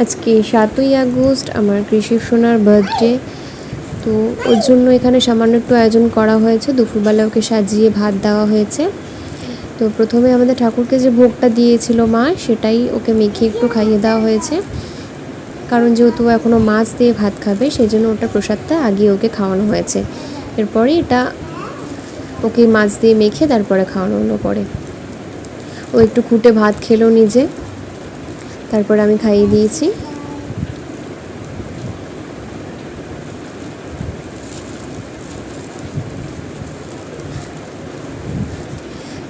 আজকে 7ই আগস্ট আমার কৃষি সোনার বার্থডে। তো ওর জন্য এখানে সামান্য একটু আয়োজন করা হয়েছে। দুপুরবেলা ওকে সাজিয়ে ভাত দেওয়া হয়েছে। তো প্রথমে আমাদের ঠাকুরকে যে ভোগটা দিয়েছিল মা, সেটাই ওকে মেখে একটু খাইয়ে দেওয়া হয়েছে। কারণ যেহেতু এখনও মাছ দিয়ে ভাত খাবে, সেই জন্য ওটা প্রসাদটা আগে ওকে খাওয়ানো হয়েছে। এরপরে এটা ওকে মাছ দিয়ে মেখে তারপরে খাওয়ানো হলো। পরে ও একটু খুঁটে ভাত খেলো নিজে, তারপরে আমি খাইয়ে দিয়েছি।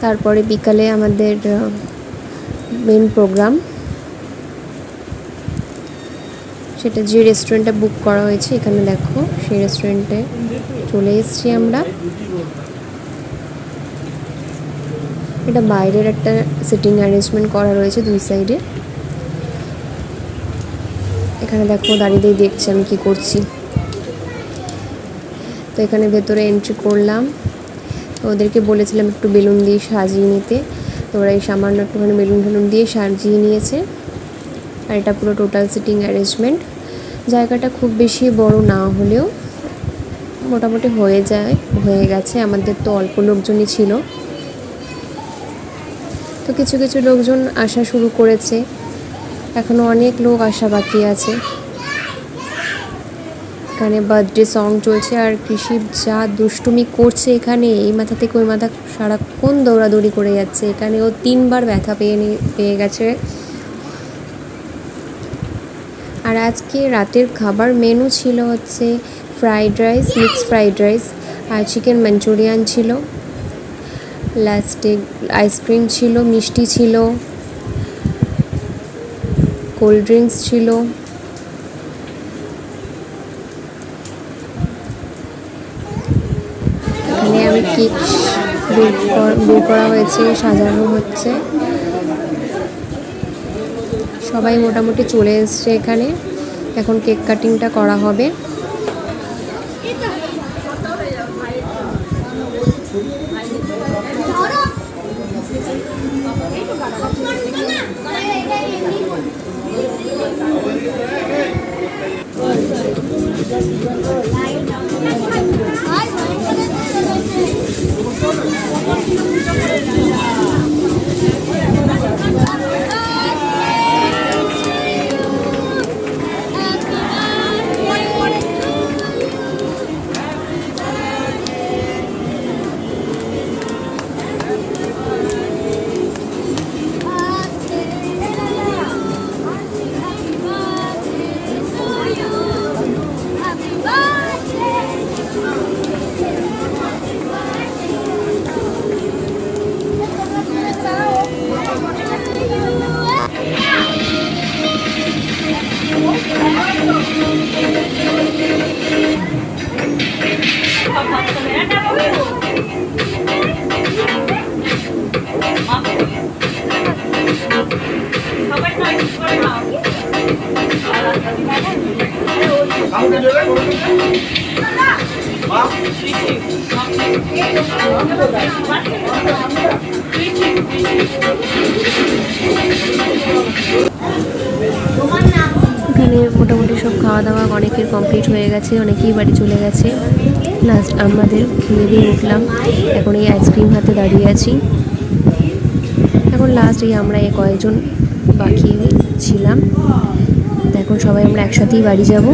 তারপরে বিকালে আমাদের মেন প্রোগ্রাম, সেটা যে রেস্টুরেন্টটা বুক করা হয়েছে এখানে দেখো, সেই রেস্টুরেন্টে চলে এসেছি আমরা। এটা বাইরের একটা সিটিং অ্যারেঞ্জমেন্ট করা রয়েছে দুই সাইডে। এখানে দেখো দাঁড়িয়ে দেখছি আমি কি করছি। তো এখানে ভেতরে এন্ট্রি করলাম। ওদেরকে বলেছিলাম একটু বেলুন দিয়ে সাজিয়ে নিতে, তো ওরা এই সামান্য একটুখানি বেলুন দিয়ে সাজিয়ে নিয়েছে। আর এটা পুরো টোটাল সিটিং অ্যারেঞ্জমেন্ট। জায়গাটা খুব বেশি বড় না হলেও মোটামুটি হয়ে গেছে। আমাদের তো অল্প লোকজনই ছিল, তো কিছু কিছু লোকজন আসা শুরু করেছে, এখনও অনেক লোক আসা বাকি আছে। এখানে বার্থডে সং চলছে, আর কৃষি যা দুষ্টুমি করছে এখানে, এই মাথা থেকে ওই মাথা সারাক্ষণ দৌড়াদৌড়ি করে যাচ্ছে। এখানে ও 3বার ব্যথা পেয়ে গেছে। আর আজকে রাতের খাবার মেনু ছিল হচ্ছে fried rice, mixed fried rice, আর চিকেন মাঞ্চুরিয়ান ছিল। লাস্টে আইসক্রিম ছিল, মিষ্টি ছিল, কোল্ড ড্রিঙ্কস ছিল। এখানে আমি কেক বের করা হয়েছে, সাজানো হচ্ছে। সবাই মোটামুটি চলে এসছে এখানে, এখন কেক কাটিংটা করা হবে। এখানে মোটামুটি সব খাওয়া দাওয়া অনেকের কমপ্লিট হয়ে গেছে, অনেকেই বাড়ি চলে গেছে। লাস্ট আমাদের খেয়ে দিয়ে উঠলাম, এখন এই আইসক্রিম হাতে দাঁড়িয়ে আছি। এখন লাস্ট আমরা কয়েকজন বাকি ছিলাম, এখন সবাই আমরা একসাথেই বাড়ি যাব।